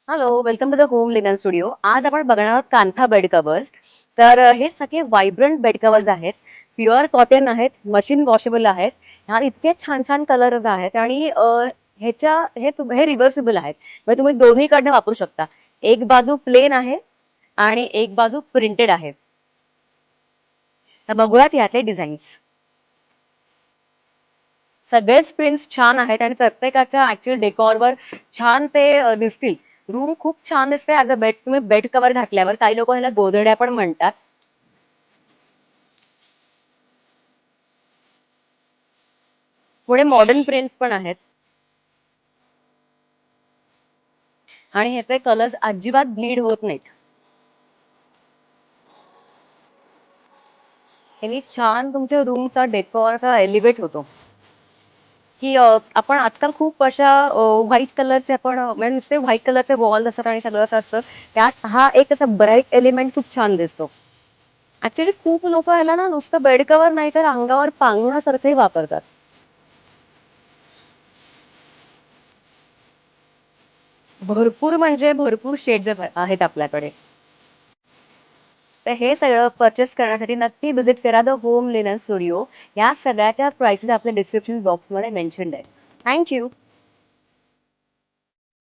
Hello, welcome to the Home Linen Studio. आज आपण बघणार आहोत कांथा बेड कव्हर्स. हे सगळे व्हायब्रंट बेड कव्हर्स आहेत. प्युअर कॉटन आहेत, मशीन वॉशेबल आहेत. ह्यात इतके छान छान कलर्स आहेत आणि हे रिव्हर्सिबल आहेत. म्हणजे तुम्ही दोन्हीकडनं वापरू शकता. एक बाजू प्लेन आहे आणि एक बाजू प्रिंटेड आहे. तर बघूयात यातले डिझाईन्स. सगळेच प्रिंट्स छान आहेत आणि प्रत्येकाच्या ऍक्च्युअल डेकॉरवर छान ते दिसतील. रूम खूप छान दिसते ऍज अ बेड. तुम्ही बेड कव्हर घातल्यावर काही लोक ह्याला गोधड्या पण म्हणतात. पुढे मॉडर्न प्रिंट्स पण आहेत आणि ह्याचे कलर्स अजिबात ब्लीड होत नाहीत. ह्यानी छान तुमच्या रूमचा डेकोर असा एलिव्हेट होतो. आपण आजकाल खूप अशा व्हाईट कलरचे म्हणजे नुसते व्हाईट कलरचे वॉल असतात आणि सगळं असं असतं. त्यात हा एक असा ब्राईट एलिमेंट खूप छान दिसतो. ऍक्च्युली खूप लोक ह्याला ना नुसतं बेड कव्हर नाही तर अंगावर पांघरुणासारखंही वापरतात. भरपूर म्हणजे भरपूर शेड्स आहेत आपल्याकडे. तर हे सगळं परचेस करण्यासाठी नक्की व्हिजिट करा द होम लिनन स्टुडिओ. या सगळ्याच्या प्राइसेस आपल्या डिस्क्रिप्शन बॉक्समध्ये मेन्शन्ड आहे. थँक्यू.